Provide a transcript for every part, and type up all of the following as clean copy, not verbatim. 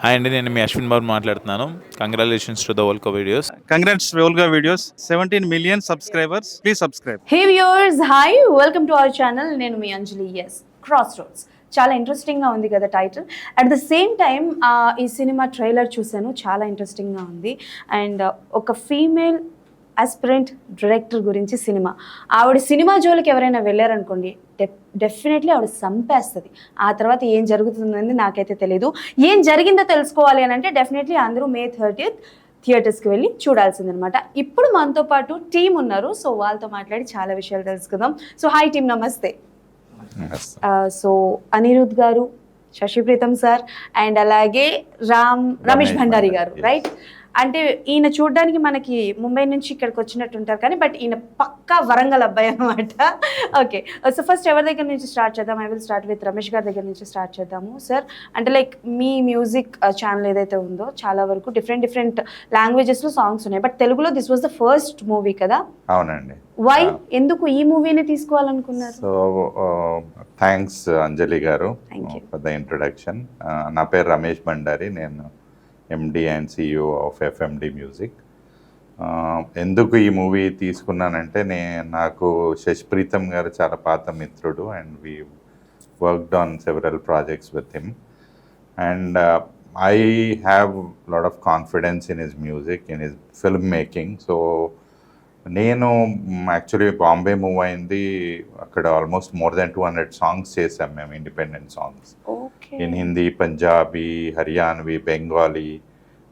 Hi అండి, నేను మీ అశ్విన్ బాబు మాట్లాడుతున్నాను. Congratulations to the వోల్కో videos. Congrats Volga Videos, 17 million subscribers. Please subscribe. Hey viewers, hi, welcome to our channel. నేను మీ అంజలి. Yes, cross roads చాలా ఇంట్రెస్టింగ్గా ఉంది కదా title. At the same time ఈ సినిమా ట్రైలర్ చూశాను, చాలా ఇంట్రెస్టింగ్గా ఉంది. అండ్ ఒక ఫీమేల్ ఆస్పిరెంట్ డైరెక్టర్ గురించి సినిమా. ఆవిడ సినిమా జోలికి ఎవరైనా వెళ్ళారనుకోండి, డెఫినెట్లీ ఆవిడ సంపేస్తుంది. ఆ తర్వాత ఏం జరుగుతుందని నాకైతే తెలియదు. ఏం జరిగిందో తెలుసుకోవాలి అని అంటే డెఫినెట్లీ అందరూ May 30th థియేటర్స్కి వెళ్ళి చూడాల్సిందనమాట. ఇప్పుడు మనతో పాటు టీం ఉన్నారు, సో వాళ్ళతో మాట్లాడి చాలా విషయాలు తెలుసుకుందాం. సో హాయ్ టీమ్, నమస్తే. సో అనిరుద్ గారు, శశిప్రీతం సార్, అండ్ అలాగే రమేష్ భండారి గారు, రైట్? అంటే ఈయన చూడడానికి మనకి ముంబై నుంచి ఇక్కడికి వచ్చినట్టు ఉంటారు, కానీ బట్ ఈయన పక్కా వరంగల్ అబ్బాయి అనమాట. ఓకే, సో ఫస్ట్ ఎవరి దగ్గర నుంచి స్టార్ట్ చేద్దాం? I will start with Ramesh గారి దగ్గర నుంచి స్టార్ట్ చేద్దాము. సార్, అంటే లైక్ మీ మ్యూజిక్ ఛానల్ ఏదైతే ఉందో చాలా వరకు డిఫరెంట్ లాంగ్వేజెస్లో సాంగ్స్ ఉన్నాయి, బట్ తెలుగులో this was the first movie కదా? అవునండి. వై, ఎందుకు ఈ మూవీని తీసుకోవాలనుకున్నారు? సో థ్యాంక్స్ అంజలి గారు ఫర్ ద ఇంట్రొడక్షన్. నా పేరు రమేష్ భండారి, నేను MD and CEO of FMD music. ఎందుకు ఈ మూవీ తీసుకున్నానంటే, నాకు శశిప్రీతం గారు చాలా పాత మిత్రుడు, and we worked on several projects with him, and I have lot of confidence in his music, in his film making. So నేను యాక్చువల్లీ బాంబే మూవ్ అయింది, అక్కడ ఆల్మోస్ట్ మోర్ దెన్ 200 సాంగ్స్ చేసాం మేము, independent songs in Hindi, Punjabi, Haryanvi, Bengali.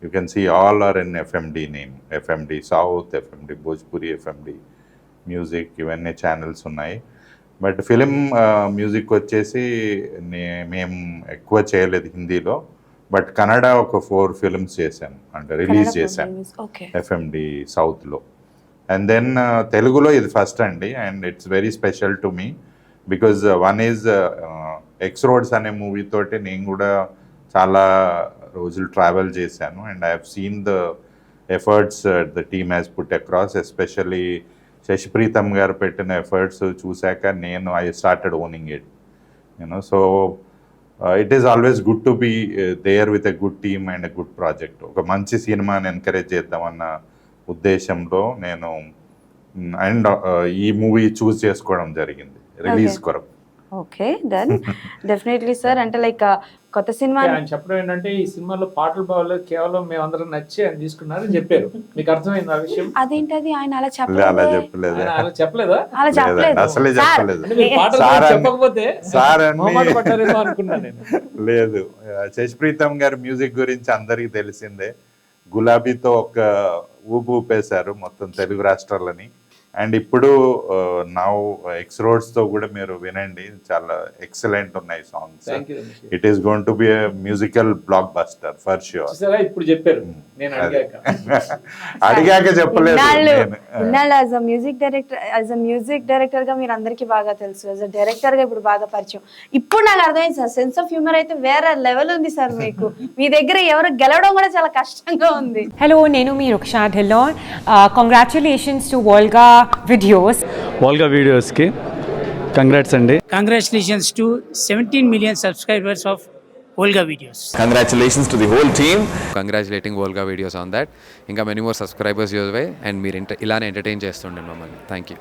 You can see all are in FMD name. FMD South, FMD Bhojpuri, FMD Music, ఇవన్నీ channels ఉన్నాయి. But film music వచ్చేసి మేము ఎక్కువ చేయలేదు హిందీలో, బట్ కన్నడ ఒక 4 ఫిల్మ్స్ చేశాను, అంటే రిలీజ్ చేశాను ఎఫ్ఎండి సౌత్లో. అండ్ దెన్ తెలుగులో ఇది ఫస్ట్ అండి, and it's very special to me because one is X roads అనే మూవీ తోటి నేను కూడా చాలా రోజులు ట్రావెల్ చేశాను, and I have seen the efforts the team has put across, especially Sashipreetham గారు పెట్టిన ఎఫర్ట్స్ చూశాక నేను I started owning it, you know. So it is always good to be there with a good team and a good project. ఒక మంచి సినిమాని encourage చేద్దామన్న ఉద్దేశంలో నేను అండ్ ఈ మూవీ చూస్ చేసుకోవడం జరిగింది రిలీజ్ కొరకు. Okay, done. డెఫినెట్లీ సార్, అంటే లైక్ కొత్త సినిమా ఆయన చెప్పడం ఏంటంటే, ఈ సినిమాలో పాటలు బాగోలేదు, కేవలం మేము అందరం నచ్చి అని తీసుకున్నారని చెప్పారు. మీకు అర్థమైంది ఆ విషయం? అదేంటది, ఆయన అలా చెప్పలేదా? అలా చెప్పలేదా? అలా చెప్పలేదు, అసలే చెప్పలేదు. చెప్పకపోతే పట్టారేమో అనుకున్నా నేను. లేదు, శశిప్రీతం గారి మ్యూజిక్ గురించి అందరికీ తెలిసిందే. గులాబీతో ఒక ఊపేశారు మొత్తం తెలుగు రాష్ట్రాలని, అండ్ ఇప్పుడు నౌ ఎక్స్ రోడ్స్తో కూడా మీరు వినండి, చాలా ఎక్సలెంట్ ఉన్నాయి songs. It is going to be a musical block buster for sure. ఇప్పుడు చెప్పారు, నేను అడిగాక చెప్పలేదు. యాజ్ అ మ్యూజిక్ డైరెక్టర్ గా మీరు అందరికీ బాగా తెలుసు, యాజ్ అ డైరెక్టర్ గా ఇప్పుడు బాగా పరిచయం. ఇప్పుడు నాకు అర్థమైంది సార్, సెన్స్ ఆఫ్ హ్యూమర్ అయితే వేరే లెవెల్ ఉంది సార్ మీకు. మీ దగ్గర ఎవరు గెలవడం కూడా చాలా కష్టంగా ఉంది. హలో, నేను మీ Ruksha Dhillon. Congratulations to Volga వీడియోస్కి కంగ్రాట్స్ అండి. Congratulations to 17 million subscribers of Volga Videos. Congratulations to the whole team. Congratulating Volga Videos on that. ఇంకా many more subscribers your way, and మీరు ఇలానే ఎంటర్టైన్ చేస్తుండండి మమ్మల్ని. Thank you.